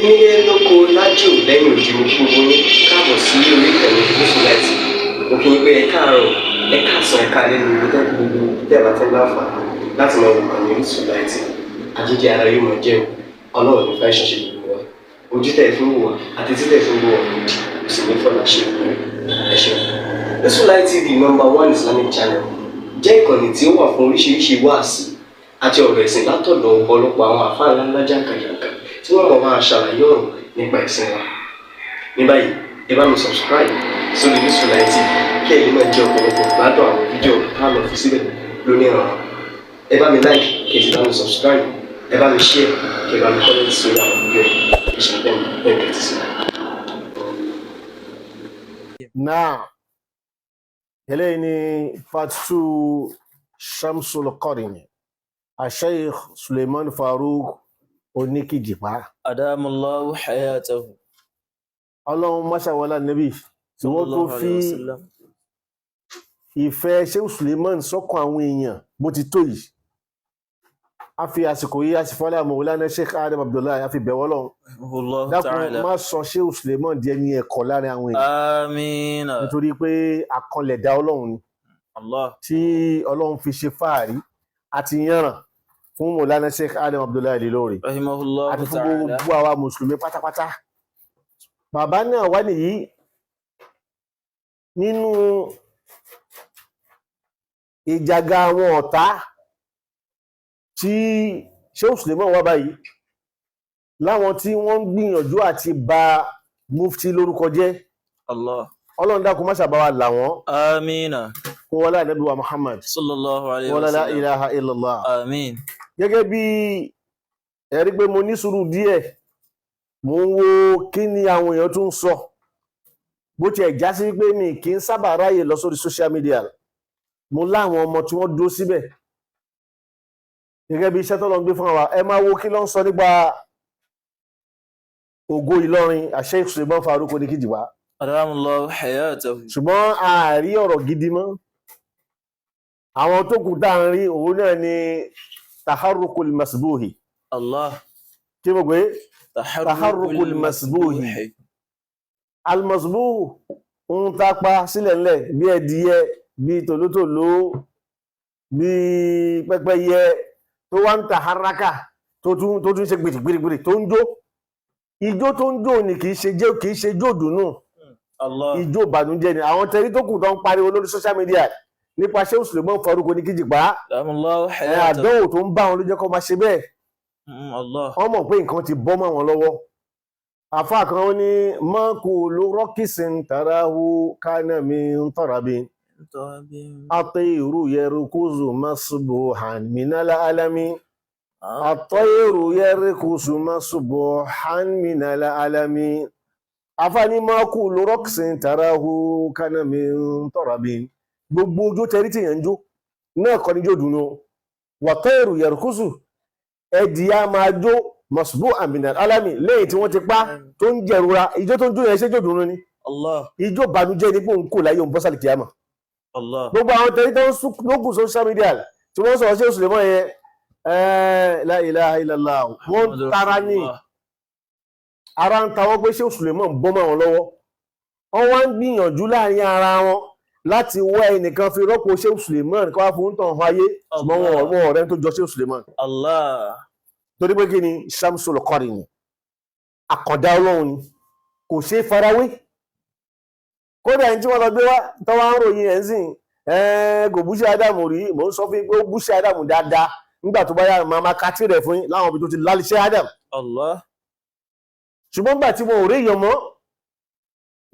Nílé lóko lájò lẹ́yìn òdì mo kí gbogbo yín káàbọ̀ sí orí ìkànnì Mufty. Mo kí yín pé ẹ káàárọ̀, ẹ káàsán, ẹ káalẹ́ ní ibi tẹ́lẹ̀ gbogbo tẹ́lẹ̀ àti láǹfààní láti máa wò ìkànnì Mufty. Àjíjẹ ara yóò máa jẹun, ọlọ́run ní fẹ́ ṣọṣẹ́ gbogbo wa. Ojú tẹ̀ fún wò wá àti títẹ̀ fún wò wá lòdì, kò sì ní fọ́nà ṣe ẹ ṣeun. Mufty TV #1 Islamic channel jẹ́ ìkànnì tí ó wà fún oríṣiríṣi wáàsí àti ọ̀rọ̀ ẹ̀sìn látọ̀dọ̀ ọ̀pọ̀lọpọ̀ àwọn àfáà ńláńlá jàǹkàjàǹkà tí wọ́n mọ̀ máa ṣàlàyé ọ̀rọ̀ nípa ẹ̀sìn wa. Ní báyìí, ẹ bá mi subscribe sórí Mufty TV kí ẹ lè máa jẹ ọ̀pọ̀lọpọ̀ gbádùn àwọn fídíò táwọn fi síbẹ̀ lónìí ọ̀rọ̀. Ẹ bá mi like kí ẹ sì bá mi subscribe, ẹ bá mi share kí ẹ bá mi comment sórí àwọn fídíò yìí. Ìṣẹ̀lẹ̀ bẹ́ẹ̀ bẹ́ẹ̀ ti sí. Now, eléyìí ni part 2 Shamsul Qarini, Sheikh Suleiman Farouk Oníkìjìpá. Adamallahu hayatahu. Ọlọ́run máṣàwọlá Nabi tí wọ́n tó fi ìfẹ́ Sheikh Suleiman sọ́kàn àwọn èèyàn bó ti tó yìí. A fi àsìkò yìí àsìfọ́lá Mawlana Sheikh Adam Abdullahi a fi bẹ̀wọ́ lọ́run. Dákun má sọ Sheikh Suleiman di ẹni ẹ̀kọ́ láàrin àwọn èèyàn. Àmín. Nítorí pé akọlẹ̀dá Ọlọ́run ni. Allah. Tí Ọlọ́run fi ṣe fáàrí àti yànràn fún Mawlana Sheikh Adam Abdullahi lórí. Rahimahullah Àti fún ta'ala. gbogbo àwa Mùsùlùmí pátápátá. Bàbá náà wá nìyí nínú ìjàgà àwọn ọ̀tá tí Sheikh Suleiman wá báyìí láwọn tí wọ́n ń gbìyànjú àti bà Mufty lórúkọ jẹ́. Allah. Ọlọ́run dákun má ṣàbá wa là wọ́n Amina. kó wọlá Ànábì wa Muhammad Sallallahu alayhi wọlá wa la sallam. ilaha illallah. Amin. Gẹ́gẹ́ bí ẹ̀rí pé mo ní sùúrù díẹ̀, mo ń wo kí ni àwọn èèyàn tún ń sọ, bó tiẹ̀ já sí pé mi kì í sábà ráyè lọ sórí social media. Mo láwọn ọmọ tí wọ́n dúró síbẹ̀ gẹ́gẹ́ bí iṣẹ́ tó lọ ń gbé fún wa. Ẹ máa wo kí ló ń sọ nípa ògo Ìlọrin Sheikh Suleiman Farouk Oníkìjìpá. Adamallahu hayatahu. Ṣùgbọ́n ààrí ọ̀rọ̀ gidi mọ́. Àwọn tó kù tá à ń rí òun náà ni taharrukul masbuhi. Allah. Kí mo gbé? Taharrukul masbuhi. Al-masbuhu ń tapa sílẹ̀ ńlẹ̀ bí ẹdìyẹ, bí tòlótòló, bí pẹ́pẹ́yẹ tó wá ń taharaka tó tún ṣe gbìrìgbìrì tó ń jó. Ijó tó ń jó ni kì í ṣe jó dùnú. Allah. Ijó ìbànújẹ́ ni. Àwọn tẹ̀rí tó kù tó ń pariwo lórí social media nípa Sheikh Suleiman Farouk Oníkìjìpá. Adamallahu hayatahu. Àdánwò tó ń bá wọn ló jẹ́ kó máa ṣe bẹ́ẹ̀. Allah. Wọ́n mọ̀ pé nǹkan ti bọ́ mọ́ wọn lọ́wọ́. Àfáà kan ó ní maqulu raqisin tarahu kana min tarabi at-tayru yarkuzu masbuhan minal alami at-tayru yarkuzu masbuhan minal alami. Àfáà ní maqulu raqisin tarahu kana min tarabi. Gbogbo ojó tẹrí tí èèyàn ń jó náà kọ́ ní jó dùnú. Wat-tayru yarkuzu, ẹdì á máa jó masbuhan minal alami lẹ́yìn tí wọ́n ti pa tó ń jẹ̀rora. Ijó tó ń jó yẹn ṣe jó dùnú ni. Allah. Ijó ìbànújẹ́ ni pé òun kò láyé òun bọ́ sálì kìámà. Allah. Gbogbo àwọn tẹ̀lé tó ń lókùn social media tí wọ́n sọ̀rọ̀ Sheikh Suleiman yẹn la ilaha illallah wọ́n tara ní ara ń tawọ́ pé Sheikh Suleiman bọ́ mọ́ wọn lọ́wọ́. Wọ́n wá ń gbìyànjú láàrin ara wọn láti wá ẹnìkan fi rọ́pò Sheikh Suleiman kí wọ́n fún tàn ayé ṣùgbọ́n wọn ọ̀rẹ́ tó jọ Sheikh Suleiman. Allah. Torí pé kí ni Shamsul Qarini àkàndá Ọlọ́run ni kò ṣeé farawé. Kódà ẹni tí wọ́n lọ gbé wá tọ́wọ́ ń ròyìn ẹ̀ ń sìn kò búṣe Ádámù rí, mò ń sọ fún yín pé ó búṣe Ádámù dáadáa nígbà tó bá yára máa kátì rẹ̀ fún yín láwọn ibi tó ti láliṣẹ́ Ádámù. Allah. Ṣùgbọ́n nígbà tí wọn ò rí èèyàn mọ́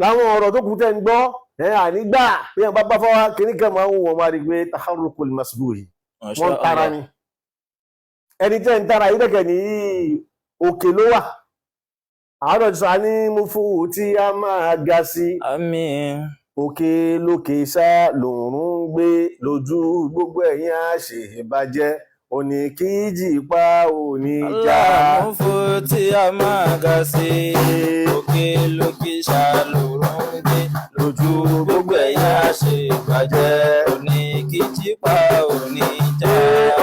láwọn ọ̀rọ̀ tó kù tẹ́ ń gbọ́ ànígbà bí wọn bá fọwọ́ kíní kan máa ń wọ̀ máa rí pé taharrukul masbuhi wọ́n ń tara ni. Ẹni tẹ́ ń tara yìí dẹ́kẹ̀ ní òkè ló wà. Àwọn ọ̀dọ́ sọ ní Mufty a máa ga sí. Àmín. Òkè lókè sá lòrùn gbé lójú gbogbo ẹ̀yin àṣebàjẹ́ Oníkìjìpá oníjà. Allah. Mufty a máa ga sí. Òkè lókè sá lòrùn gbé lójú gbogbo ẹ̀yin àṣebàjẹ́ Oníkìjìpá oníjà.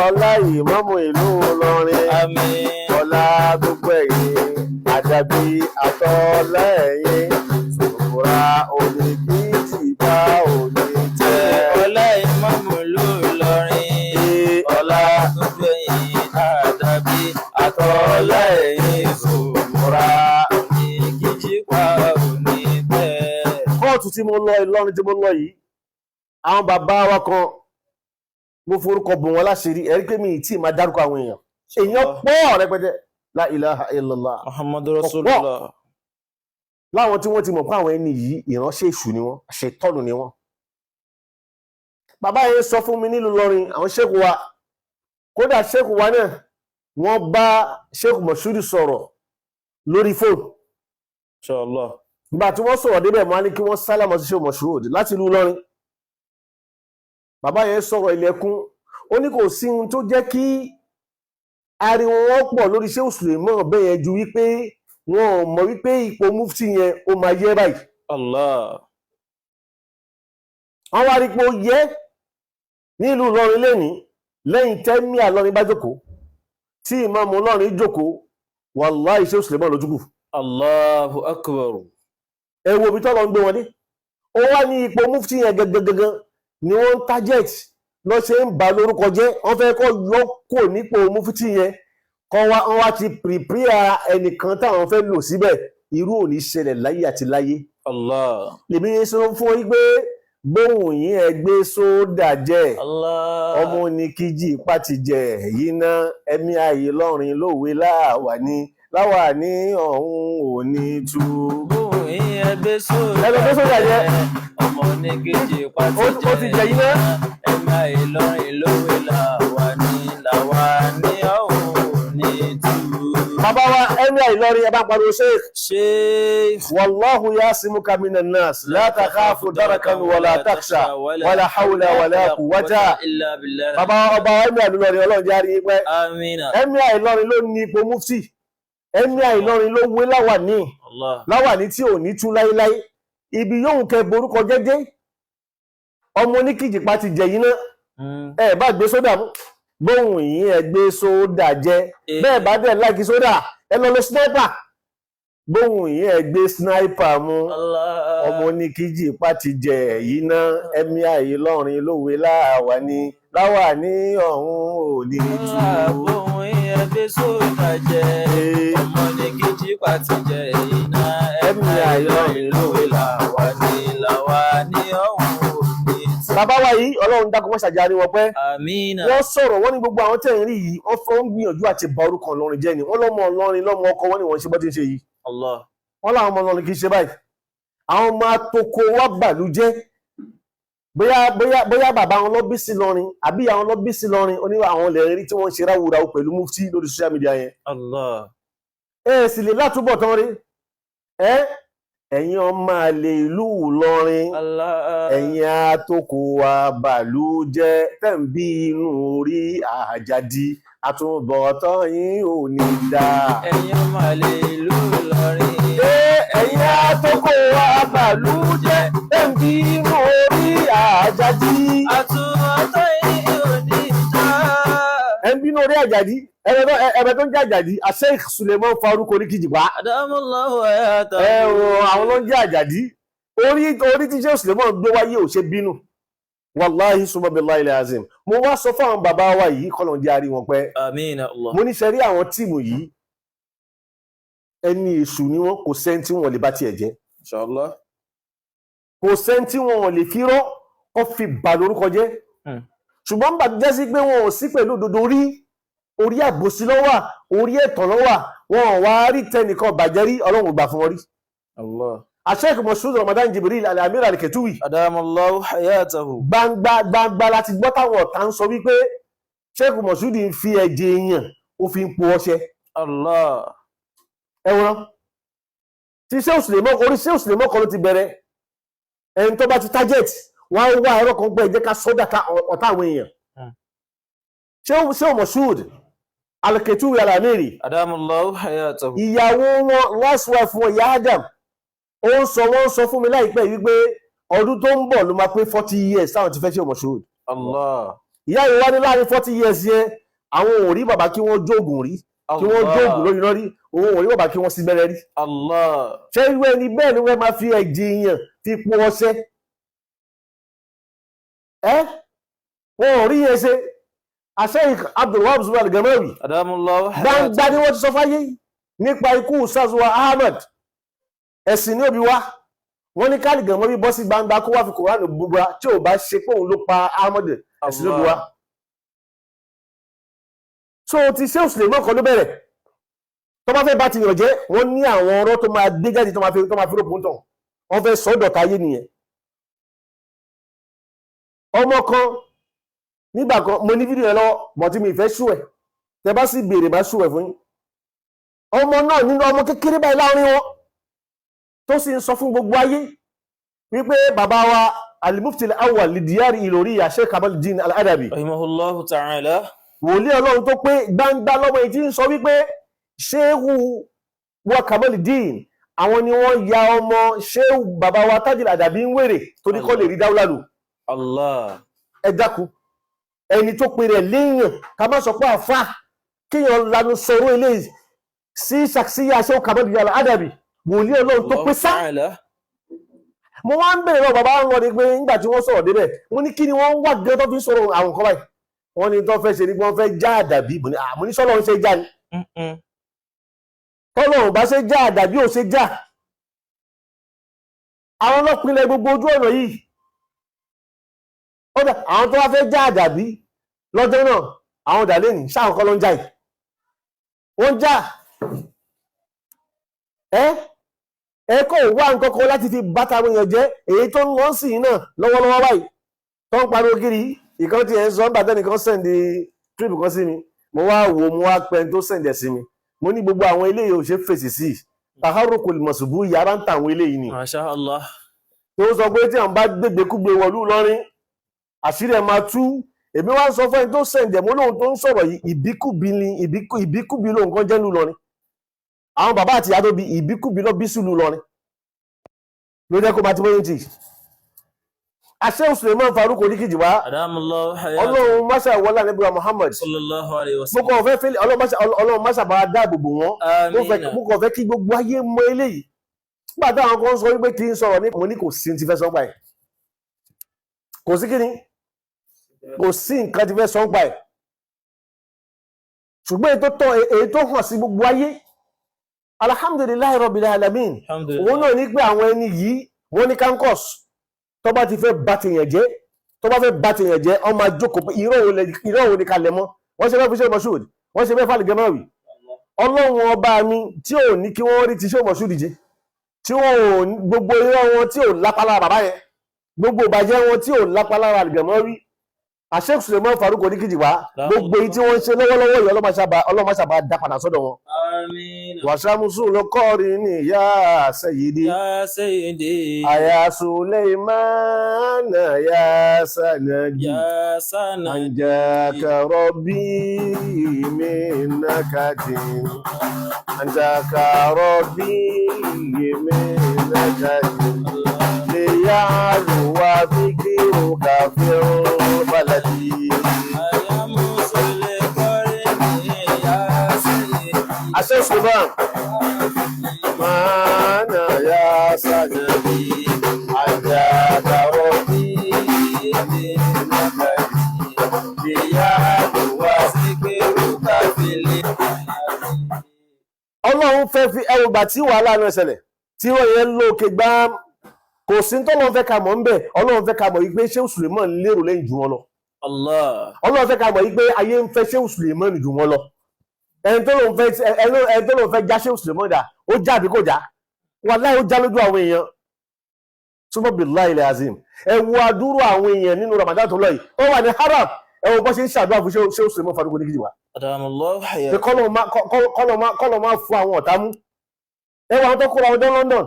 Ọlá ìmáàmù ìlú Ìlọrin. Àmín. Ọlá gbogbo ẹ̀yin àdàbí àtọ̀lẹ́yìn sòkòrà òní kí tìbá òní tẹ́. ọlá ìmáàmù ló lọrin ọlá tó gbẹ̀yìn àdàbí àtọ̀lẹ́yìn sòkòrà òní kí tìbá òní tẹ́. kóòtù tí mo lọ Ìlọrin tí mo lọ yìí àwọn bàbá wa kan mo forúkọ bò wọn láṣìírí ẹ̀rí pé mi ì tí ì máa dárúkọ àwọn èèyàn pọ̀ rẹpẹtẹ la ilaha illallah Muhammadu Rasulullah. láwọn tí wọ́n ti mọ̀ pé àwọn ẹni yìí ìránṣẹ́ èṣù ni wọ́n àṣetọ́nù ni wọ́n. bàbá yẹn sọ fún mi nílùú Ìlọrin àwọn ṣéèkù wa kódà ṣéèkù wa náà wọ́n bá ṣéèkù Mọ̀ṣúdì sọ̀rọ̀ lórí fóònù. Inshallah. ìgbà tí wọ́n sọ̀rọ̀ débẹ̀ mọ́ á ní kí wọ́n sálámọ̀ sí ṣéèkù Mọ̀ṣúdì láti ìlú Ìlọrin. bàbá yẹn sọ̀rọ̀ ilẹ̀kùn ó ní kò sí ohun tó jẹ́ kí ariwo wọn pọ̀ lórí ṣé Suleiman bẹ́ẹ̀ yẹn ju wípé wọn ò mọ̀ wípé ipò mufti yẹn ó máa yẹ báyìí. Allah. wọ́n wá rí pé ó yẹ nílùú Ìlọrin lẹ́yìn tẹ́mí àlọ́rin bá jókòó tí ìmáàmù Ìlọrin jókòó wàláhì ṣé Suleiman lójúkù. Allahu akbar. ẹ wo ibi tọ́lọ́ ń gbé wọn dé ó wá ní ipò mufti yẹn gangan ni wọ́n ń target lọ ṣe ń bà lórúkọ jẹ́ wọ́n fẹ́ kọ́ yọ kò nípò mufti yẹn kọ́ wọ́n wá ti prepare ẹnìkan táwọn fẹ́ lò síbẹ̀ irú ò ní ṣẹlẹ̀ láyé àti láyé. Allah. lèmi yẹn sọ fún yín pé gbóhùn yín ẹ gbé sódà jẹ Allah. ọmọ ní kíjì pàtì jẹ yìí ná ẹ̀mí ayé lọ́rin lówe láwà ní ọ̀hún ò ní tú. Gbóhùn yín ẹ gbé gbé sódà jẹ ọmọ ní kejì pàtì ó ti jẹ yìí ná. ẹ̀mí ayé lọ́rin lówe láwà ní ọ̀hún ò ní tú. bàbá wa ẹ̀mí ayé lọ́rin ẹ bá pariwo Sheikh. wallahu yasimuka minan nas la takhafu darakan wala taksha wala hawla wala quwwata. illa billah. bàbá ọba ẹ̀mí ayé lọ́rin ọlọ́run járe pẹ́. Amina. ẹ̀mí ayé lọ́rin ló ní ipò mufti ẹ̀mí ayé lọ́rin ló wé láwàní tí ò ní tú láíláí ibi yóò kẹ borúkọ jẹ́jẹ́ ọmọ oníkìjìpá ti jẹ yìí náà ẹ bá gbé sódà mú gbóhùn yìí ẹ gbé sódà jẹ bẹ́ẹ̀ bá dẹ̀ láìkí sódà ẹ lọ lo sniper gbóhùn yìí ẹ gbé sniper mú ọmọ oníkìjìpá ti jẹ yìí náà ẹ̀mí ayé lọ́rin lówe láwàní ọ̀hún ò ní tú. Gbóhùn yìí ẹ gbé sódà jẹ ọmọ oníkìjìpá ti jẹ yìí náà ẹ̀mí ayé lọ́rin lówe láwàní ọ̀hún ò ní tú. bàbá wa yìí ọlọ́run dákun wọ́n ṣàjárí wọn pẹ́. Àmín. wọ́n sọ̀rọ̀ wọ́n ní gbogbo àwọn tẹ̀ ń rí yìí wọ́n fọ́ ń gbìyànjú àti bà orúkọ Ìlọrin jẹ́ ni wọ́n lọ́mọ Ìlọrin lọ́mọ ọkọ wọn ni wọ́n ṣe bọ́ tí ń ṣe yìí. Allah. wọ́n láwọn ọmọ Ìlọrin kì í ṣe báyìí àwọn ọmọ atoko wa bàlú jẹ́ bóyá bàbá wọn lọ bí sí Ìlọrin àbí àwọn lọ bí sí Ìlọrin oníwà àwọn lè rí tí wọ́n ń ṣe ráwùráwù pẹ̀lú mufti lórí social media yẹn. Allah. ẹ sì lè látúbọ̀ tán rí ẹ̀yin ọmọ àlè ìlú Ìlọrin ẹ̀yin atoko wa bàlú jẹ́ tẹ̀ ń bí inú orí àjàdí àtúbọ̀tán yín ò ní dáa. ẹ̀yin ọmọ àlè ìlú Ìlọrin. ẹ̀yin atoko wa bàlú jẹ́ tẹ̀ ń bí inú orí àjàdí àtúbọ̀tán yín ò ní dáa. ẹ̀ ń bínú orí àjàdí ẹ̀bẹ̀ tó ń jẹ́ àjàdí Sheikh Suleiman Faruk oníkìjìpá. Adamallahu hayatahu. àwọn ló ń jẹ́ àjàdí orí tí Sheikh Suleiman gbé wáyé ò ṣe bínú wàláhì summa billahi al-azim. mo wá sọ fún àwọn bàbá wa yìí kọ́lọ̀ ń jẹ́ àrí wọn pẹ́. Àmín Allah. mo ní ṣe rí àwọn tíìmù yìí ẹni èṣù ni wọn kò sẹ́ni tí wọn lè bá tiẹ̀ jẹ́. Inshallah. kò sẹ́ni tí wọn lè fi rọ́ kó fi bà lórúkọ jẹ́. ṣùgbọ́n bàtú jẹ́ sí pé wọn ò sí pẹ̀lú òdodo rí orí àbòsí ló wà orí ẹ̀tàn ló wà wọn ò wá rí tẹnìkan bàjẹ́ rí ọlọ́run gbà fún wọn rí. Allah. Sheikh Moshood Ramadan Jibril Al-Amir Al-Ketuwi. Adamallahu hayatahu. gbangba láti gbọ́ táwọn ọ̀tá ń sọ wípé Sheikh Moshood ń fi ẹ̀jẹ̀ èèyàn ó fi ń po ọṣẹ. Allah. ẹ̀wọ̀n tí Sheikh Suleiman orí Sheikh Suleiman kan ló ti bẹ̀rẹ̀ ẹni tó bá ti target wọ́n á wá ẹ̀rọ kan gbọ́ ẹ̀jẹ̀ ká sọ́dà ọ̀tá àwọn èèyàn. Sheikh Moshood Al-Ketuwi Al-Amiri. Adamallahu hayatahu. ìyàwó wọn last wife wọn ìyá Adam wọ́n sọ fún mi láìpẹ́ wípé ọdún tó ń bọ̀ ló máa pé 40 years táwọn ti fẹ́ Sheikh Moshood. Allah. ìyá yìí wá ní láàrin 40 years yẹn àwọn ò rí bàbá kí wọ́n jóògùn rí. kí wọ́n dóògùn lórí lórí òun wọ̀nyí bàbá kí wọ́n sí bẹ́rẹ̀ rí. ṣé irú ẹni bẹ́ẹ̀ ni wọ́n máa fi ẹ̀jẹ̀ èèyàn fi po ọṣẹ wọn ò rí yẹn ṣe Sheikh Abdul al-Gamawi gbangba ni wọ́n ti sọ fáyé nípa ikú Ustaz wa Ahmad ẹ̀sìn ní òbí wa wọ́n ní káàlì Gamawi bọ́ sí gbangba kó wá fi Kùránì búra tí ò bá ṣe pé òun ló pa Ahmad ẹ̀sìn ní òbí wa. So ti ṣé Suleiman kan ló bẹ̀rẹ̀ tó bá fẹ́ bá ti yàn jẹ́ wọ́n ní àwọn ọ̀rọ̀ tó máa gbé jáde tó máa fi rògbò ń tàn wọ́n fẹ́ sọ dọ̀tá ayé nìyẹn. ọmọ kan nígbà kan mo ní fídíò yẹn lọ́wọ́ mọ̀ tí mi ìfẹ́ ṣú ẹ̀ tẹ bá sì béèrè bá ṣú ẹ̀ fún yín. ọmọ náà nínú ọmọ kékeré báyìí láàrin wọn tó sì ń sọ fún gbogbo ayé wípé bàbá wa Al-Mufti al-Awwal Diyari Ìlọrí Sheikh Kamaldeen Al-Adabi rahimahullahu ta'ala wòlíì Ọlọ́run tó pé gbangba lọ́mọ èyí tí ń sọ wípé ṣéhù wa Kamaldeen àwọn ni wọ́n ya ọmọ ṣéhù bàbá wa Tajul Adabi ń wèrè torí kọ́ lè rí dáúlà lò. ẹ dákun ẹni tó pe rẹ̀ léèyàn ká má sọ pé àfà kéèyàn lanu sọ̀rọ̀ eléyìí sí ṣàkíyà ṣéhù Kamaldeen Al-Adabi wòlíì Ọlọ́run tó pé sá. mo wá ń bèèrè lọ bàbá ń lọ ní pé nígbà tí wọ́n sọ̀rọ̀ débẹ̀ wọ́n ní kí ni wọ́n wá gẹ́gẹ́ tó fi sọ̀rọ̀ àwọn kan báyìí wọ́n ní tó fẹ́ ṣe ní wọ́n fẹ́ já àdàbí mo ní sọ́lọ́run ṣe já ni tọ́lọ́run bá ṣe já àdàbí ò ṣe já àwọn ọlọ́pìnlẹ̀ gbogbo ojú ọ̀nà yìí àwọn tó wá fẹ́ já àdàbí lọ́jọ́ náà àwọn dàlẹ́nì sáwọn kọ́ ló ń já yìí wọ́n já kò wá nǹkan kan láti fi bàtà àwọn èèyàn jẹ́ èyí tó ń wọ́n sì náà lọ́wọ́lọ́wọ́ báyìí tó ń pariwo kiri ìkan tí ẹ̀ ń sọ ń bàtẹ́ nìkan sẹ́ndì trip kan sí mi mo wá wò mo wá pẹ́ tó sẹ́ndẹ̀ sí mi mo ní gbogbo àwọn eléyìí ò ṣe fèsì sí taharukul mọ̀sùbù yàrá ń ta àwọn eléyìí ni. Masha Allah. tó sọ pé tí àwọn bá gbégbékúgbé wọlú lọ́rin àṣírí ẹ̀ máa tú èmi wá ń sọ fún ẹni tó sẹ́ndẹ̀ mo lóhun tó ń sọ̀rọ̀ yìí ìbíkúbi lóhun kan jẹ́ lù lọ́rin àwọn bàbá àti ìyá tó bí ìbíkúbi lọ bí sílùú lọ́rin ló jẹ́ kó bá ti mọ́yìn tì Sheikh Suleiman Farouk oníkìjì wá ọlọ́run máṣà wọlá níbi wa Muhammad mo kàn fẹ́ fẹ́lẹ̀ ọlọ́run máṣà bá dáàbò bò wọ́n mo kàn fẹ́ kí gbogbo ayé mọ eléyìí nígbà táwọn kan sọ wípé kí n sọ̀rọ̀ ní mo ní kò sí ti fẹ́ sọ́n pa ẹ̀ kò sí kíni kò sí nǹkan ti fẹ́ sọ́n pa ẹ̀ ṣùgbọ́n èyí tó hàn sí gbogbo ayé alhamdulillahi rabbil alamin òun náà ní pé àwọn ẹni yìí wọ́n ní kankos tó bá ti fẹ́ bá tèèyàn jẹ́ tó bá fẹ́ bá tèèyàn jẹ́ ọmọ àjókòó pé irọ́ òun ní kalẹ̀ mọ́ wọ́n ṣe fẹ́ fi ṣe Moshood wọ́n ṣe fẹ́ fàlì Gamawi ọlọ́run ọba mi tí ò ní kí wọ́n rí ti ṣe Moshood jẹ́ tí wọ́n ò gbogbo irọ́ wọn tí ò lápá lára bàbá yẹn gbogbo ìbàjẹ́ wọn tí ò lápá lára Gamawi Sheikh Suleiman Farouk oníkìjì wá gbogbo èyí tí wọ́n ń ṣe lọ́wọ́lọ́wọ́ yìí ọlọ́mọṣàbà dá padà sọ́dọ̀ wọn. wàṣàmùsùn ló kọ́rin ní ya Sayyidi àyà Suleimana ya Sanadi anjaka rabbi minakatin anjaka rabbi minakatin liyalu wa fikiru kafirun baladi. Sheikh Suleiman mana ya Sanadi anjaka rabbi minakatin liyalu wa fikiru kafirun. Ọlọ́run fẹ́ fi ẹwùgbà tí wàhálà náà ṣẹlẹ̀ tí wọ́n yẹn lókè gbá kò sí tọ́lọ́run fẹ́ ká mọ̀ ń bẹ̀ Ọlọ́run fẹ́ ká mọ̀ wípé Sheikh Suleiman lérò lẹ́yìn jù wọn lọ. Ọlọ́run fẹ́ ká mọ̀ wípé ayé ń fẹ́ Sheikh Suleiman jù wọn lọ. ẹni tó lóun fẹ́ já Sheikh Suleiman dà ó já àbí kò já wallahi ó já lójú àwọn èèyàn súnmọ́ billahi al-azim ẹ wo adúrú àwọn èèyàn nínú Ramadan tó lọ yìí ó wà ní haram ẹ wo bọ́ ṣe ń ṣàdúrà fún Sheikh Suleiman Farouk oníkìjì wa kọ́lọ̀ máa fún àwọn ọ̀tá mú ẹ wo àwọn tó kóra ọdún London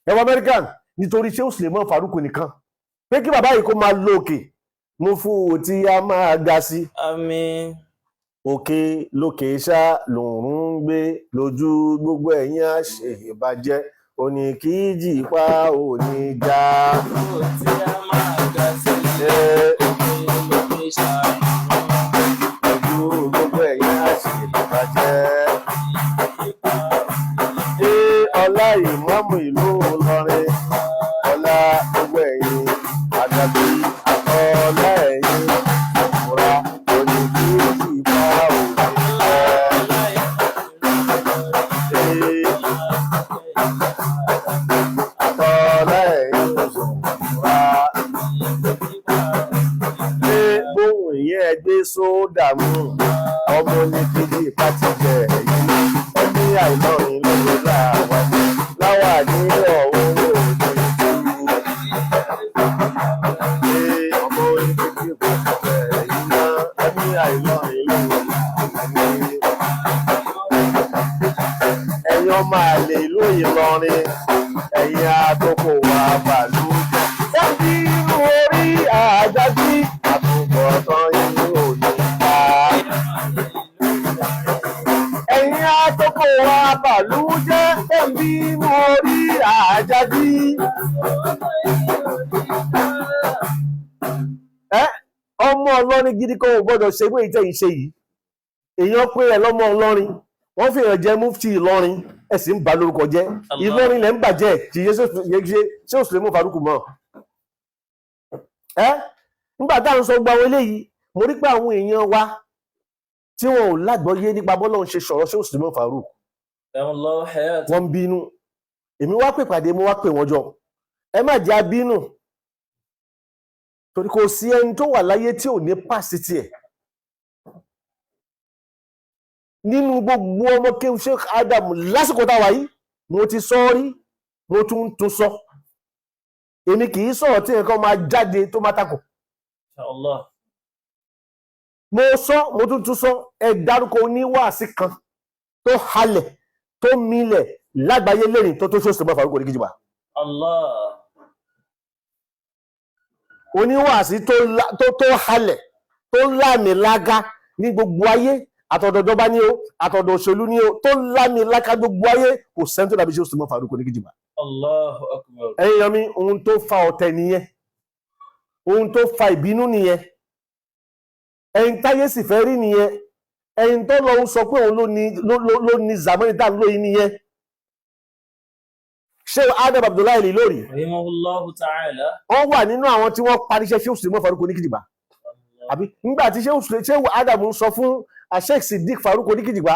ẹ wo American nítorí Sheikh Suleiman Farouk nìkan pé kí bàbá yìí kó máa lókè mú fún òtí a máa ga sí àmín òkè lókè ṣá lòrùn ń gbé lójú gbogbo ẹ̀yìn àṣẹ ìbàjẹ́ òní kì í jì pa òní já tí a máa ga sí lókè ṣá lójú gbogbo ẹ̀yìn àṣẹ ìbàjẹ́ ìmáàmù ìlú Ìlọrin ọlá gbogbo ẹ̀yin àdàbí ọlá ẹ̀yin òmùra oníkì ìbá òní ọlá ẹ̀yin òmùra ṣé bóun ìyẹn ẹgbẹ́ sódà mú ọmọ oníkìdí ìpàtìjẹ ẹ̀yìn ẹbí àìlọrin lórí láwà ní ọ̀hún ọmọ oníkìdí ìpàtìjẹ ẹ̀yìn ẹbí àìlọrin lórí ẹ̀yin ọmọ àlè ìlú Ìlọrin ẹ̀yin àtòkò wà bàlú ẹbí inú orí àjájí àtúbọ̀tán inú òní ká. Ẹ̀yin àtòkò wa bàlú jẹ́ ẹ̀mí inú orí àjájí. Ọmọ Ọlọ́rin gidi kan ò gbọ́dọ̀ ṣe ìwé ìtẹ̀yìn ṣe yìí. Èèyàn pé ẹ lọ́mọ Ọlọ́rin, wọ́n fi hàn jẹ́ Mufty Ìlọrin, ẹ sì ń bà lórúkọ jẹ́. Ìlọrin lẹ́ ń bàjẹ́ kì í ṣe òṣèlú Faruku mọ́. Nígbà tá à ń sọ gba àwọn eléyìí, mo rí pé àwọn èèyàn wa tí wọn ò lágbọ́yé nípa bọ́lọ́run ṣe sọ̀rọ̀ ṣé òṣèlú Faruku. Wọ́n ń bínú. Èmi wá pè pàdé, mo wá pè wọ́n jọ. Ẹ má jẹ́ abínú. Torí kò sí ẹni tó wà láyé tí ò ní pàṣítì ẹ̀. Nínú gbogbo ọmọ kéwù Sheikh Adam lásìkò táwa yìí, mo ti sọ rí, mo tún sọ. Èmi kì í sọ̀rọ̀ tí nǹkan máa jáde tó máa takò. Mo sọ, mo tún sọ, ẹ dárúkọ oníwàásí kan tó halẹ̀, tó milẹ̀ lágbàáyé lẹ́rìn tó ṣe òṣèlú Faruku ní kíjìbà. Oníwàásí tó halẹ̀, tó lámìlága ní gbogbo ayé, àtọ̀dọ̀jọba ní o, àtọ̀dọ̀ òṣèlú ní o, tó lámìlága gbogbo ayé, kò sẹ́ni tó dàbí ṣe òṣèlú Faruku ní kíjìbà. Allahu Akbar. Ẹ̀yin yọmí, ohun tó fa ọ̀tẹ̀ nìyẹn, ohun tó fa ìbínú nìyẹn, ẹ̀yin táyé sì fẹ́ rí nìyẹn, ẹ̀yin tó lọ ń sọ pé òun ló ní zamani tá lóyìn nìyẹn. Ṣé Adam Abdullahi lórí Rahimahullahu ta'ala wọ́n wà nínú àwọn tí wọ́n parí iṣẹ́ Sheikh Usman Faruku ní kíjìbá, àbí nígbà tí Sheikh Adam ń sọ fún Sheikh Siddiq Faruku ní kíjìbá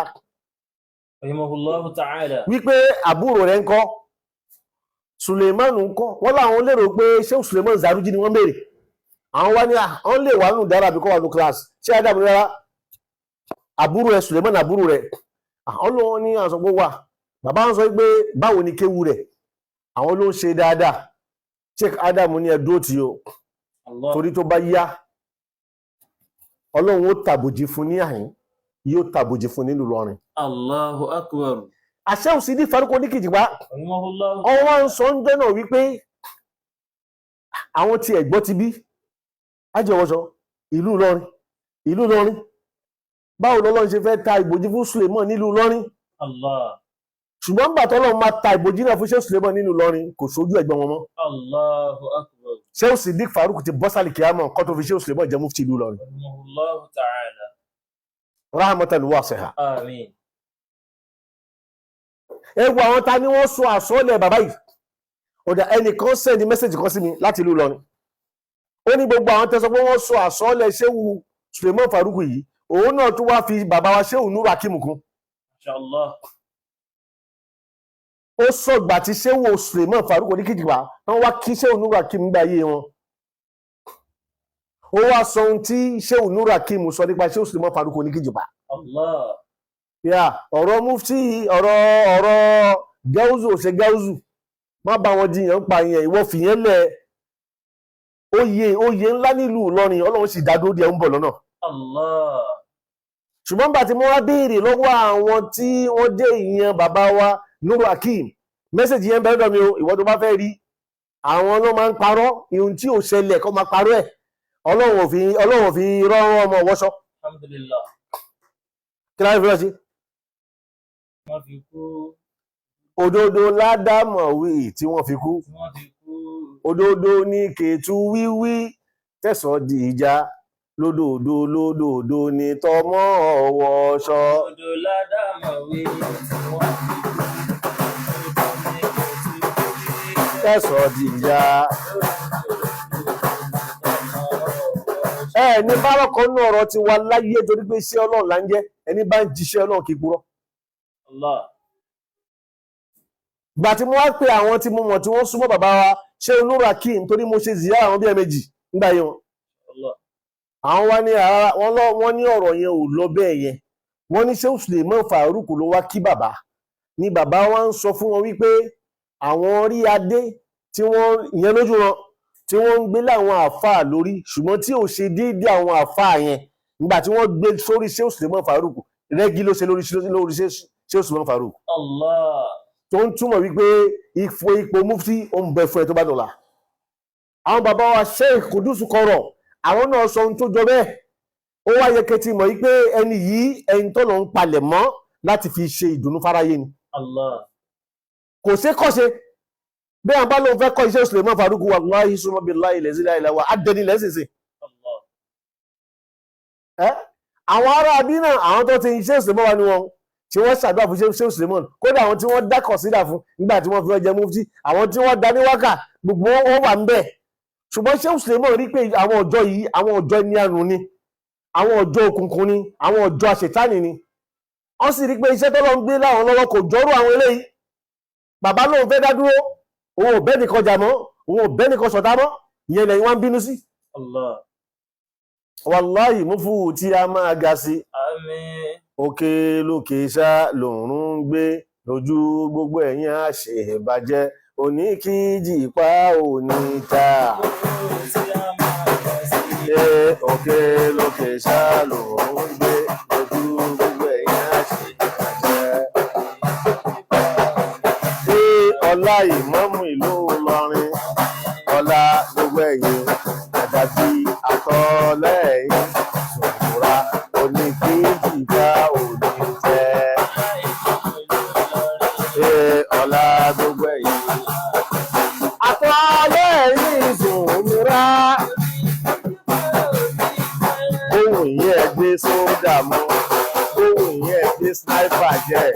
Rahimahullahu ta'ala wípé àbúrò rẹ̀ ń kọ́ Suleimanu ń kọ́, wọ́n láwọn lérò pé Sheikh Suleiman Zaruji ni wọ́n béèrè, àwọn wá ní àwọn lè wà nù dára bí kọ́ wà nù kíláàsì. Ṣé Adam rárá àbúrò rẹ̀ Suleiman àbúrò rẹ̀ àwọn ló ní àsọpọ̀ wà, bàbá wọn sọ pé báwo ni kéwu rẹ̀, àwọn ló ń ṣe dáadáa. Sheikh Adam ní ẹdúró tí o, torí tó bá yá Ọlọ́run ó tàbòjì fún ní àyín, yóò tàbòjì fún nílùú Ìlọrin. Allahu Akbar. Àṣẹ òsìdí Faruku ní kíjìbá ọwọ́ ń sọ ń dẹ́nà wípé àwọn tí ẹ̀gbọ́ ti bí ajẹ́wọ́sọ ìlú Ìlọrin báwo lọ́lọ́run ṣe fẹ́ ta ìbòjì fún Suleiman nílùú Ìlọrin. Ṣùgbọ́n gbà tọ́lọ́run máa ta ìbòjì náà fún Sheikh Suleiman nínú Ìlọrin kò sójú ẹ̀gbọ́n wọn mọ́. Allahu Akbar. Sheikh Siddiq Faruku ti bọ́ sálì kíámọ̀ kọ́ tó fi Sheikh Suleiman jẹ́ Mufty ìlú Ìlọrin. Rahimahullahu ta'ala. Rahmatan wasi'a. Àmín. Ewu àwọn ta ni wọ́n sọ àsọ́ọ̀lẹ̀ bàbá yìí. Ọ̀dà ẹnìkan sẹ́ni mẹ́sẹ̀jì kan sí mi láti ìlú Ìlọrin. Ó ní gbogbo àwọn tẹ́sọ pé wọ́n sọ àsọ́ọ̀lẹ̀ Sheikh Suleiman Faruku yìí, òun náà tún wá fi bàbá wa Sheikh Nuru Akeem kún. Inshallah. Ó sọ̀gbà tí Sheikh Suleiman Faruku ní kíjìbá wọ́n wá kí Sheikh Nuru Akeem nígbà ayé wọn. Ó wá sọ ohun tí Sheikh Nuru Akeem sọ nípa Sheikh Suleiman Faruku ní kíjìbá. Allah. Ọ̀rọ̀ Mufty ọ̀rọ̀ gáúzù ò ṣe gáúzù, má bá wọn jiyàn pa yẹn, ìwọ fìyẹn lẹ̀. Oyè ńlá nílùú Ìlọrin Ọlọ́run sì dádó díẹ̀ ń bọ̀ lọ́nà. Allah. Ṣùgbọ́n bá ti mọ́ wá béèrè lọ́wọ́ àwọn tí wọ́n jẹ́ ìyẹn bàbá wa Nuru Akeem, mẹ́sẹ̀jì yẹn bẹ̀rẹ̀ mi o, ìwọ tó bá fẹ́ rí àwọn ló máa ń parọ́ ihun tí ò ṣẹlẹ̀ kó máa parọ́ ẹ̀. Ọlọ́run ò fi rọ́rọ́ ọmọ Owosho. Alhamdulillah. Kí láyé fi rọ́ sí? Wọ́n fi kú. Òdodo ládàmọ̀wé tí wọ́n fi kú. Wọ́n fi kú. Òdodo ní kètù wíwí tẹ̀sán di ìjà, lódòdó ní tọmọ Owosho. Òdodo ládàmọ̀wé tí wọ́n fi kú. kẹsọ̀ dìjà. Ní bárọ̀kọ́ nú ọ̀rọ̀ ti wà láyé torí pé iṣẹ́ Ọlọ́run là ń jẹ́, ẹni bá ń jíṣẹ́ Ọlọ́run kì í purọ́. Gbà tí mo wá pé àwọn tí mo mọ̀ tí wọ́n súnmọ́ bàbá wa ṣé olórí Akeem torí mo ṣe ziyara àwọn bí ẹ̀mejì nígbà yẹn wọn. Àwọn wá ní ara wọ́n ní ọ̀rọ̀ yẹn ò lọ bẹ́ẹ̀ yẹn. Wọ́n ní ṣé Suleiman Farouk ló wá kí bàbá. Ni bàbá wa ń sọ fún wọn wípé àwọn rí adé tí wọ́n ìyẹn lójú wọn tí wọ́n ń gbé láwọn àfáà lórí ṣùgbọ́n tí ò ṣe déédéé àwọn àfáà yẹn nígbà tí wọ́n gbé sórí ṣé Suleiman Farouk rẹ́gí ló ṣe lórí ṣé Suleiman Farouk. Tó ń túmọ̀ wípé ipò mufti ó ń bẹ fún ẹ tó bá dọ̀la. Àwọn bàbá wa Sheikh Kudus kọrọ̀ àwọn náà sọ ohun tó jọ bẹ́ẹ̀. Ó wá yẹ kẹ́tì mọ̀ wípé ẹni yìí ẹni tó lọ ń palẹ̀ mọ́ láti fi ṣe ìdùnnú fáráyé ni. Kò ṣe kọ́ṣe bí àwọn bá lóun fẹ́ kọ́ iṣẹ́ Suleiman Farouk wallahi summa billahi la ilaha illa huwa adẹni lẹ́sìnsìn. Àwọn ará bí náà àwọn tó ti iṣẹ́ Suleiman wà ní wọn tí wọ́n ṣàdúrà fún Sheikh Suleiman kódà àwọn tí wọ́n dá kọ̀sídà fún nígbà tí wọ́n fi jẹ mufti àwọn tí wọ́n dá ní wákà gbogbo wọn wà ń bẹ̀. Ṣùgbọ́n Sheikh Suleiman rí pé àwọn ọjọ́ yìí àwọn ọjọ́ ní àrùn ni àwọn ọjọ́ òkùnkùn ni àwọn ọjọ́ àṣetánì ni. Wọ́n sì rí pé iṣẹ́ tó lọ ń gbé láwọn lọ́wọ́ kò jọ́rú àwọn eléyìí. Bàbá lóun fẹ́ dá dúró òun ò bẹ́ẹ̀ nìkan jà mọ́ òun ò bẹ́ẹ̀ nìkan ṣọ̀tá mọ́ ìyẹn lẹ́yìn wá ń bínú sí. Wallahi mufu tí a máa ga sí. Òkè lókè ṣá lòrùn ń gbé lójú gbogbo ẹ̀yìn àṣebàjẹ́ òní kí jìpá òní ta. Òkè lókè ṣá lòrùn ń gbé lójú gbogbo ẹ̀yìn àṣebàjẹ́. Ọlá ìmámù ìlú Ìlọrin ọlá gbogbo ẹ̀yìn àdàbí àtọ́lẹ́yìn sòkòrà oníkíjì bá òní tẹ́. Ọlá gbogbo ẹ̀yìn àtọ́lẹ́yìn sòkòrà ohun ìyẹn ẹgbẹ́ sódà mọ́ ohun ìyẹn ẹgbẹ́ sniper jẹ́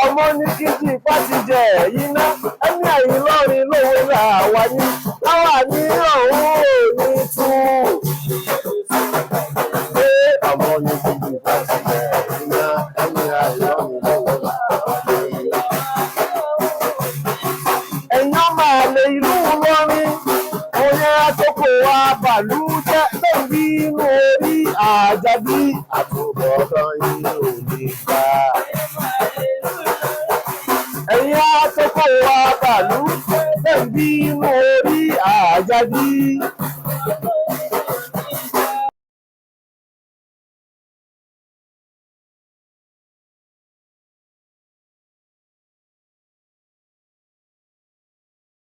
ọmọ ní kíjì pàtí jẹ iná ẹni àyìn lọ́rin lówó là wà ní àwa ní ọ̀hún òní tú. Ọmọ ní kíjì pàtí jẹ iná ẹni àyìn lọ́rin lówó là wà ní. Ẹ̀yin ọmọ àlè ìlú lọ́rin òye àtòkò wa bàlú jẹ́ lẹ́bí inú orí àjàbí àtúbọ̀tán yìí ò ní ká. Ẹ̀yin àtòkò wa bàlú lẹ́bí inú orí àjàbí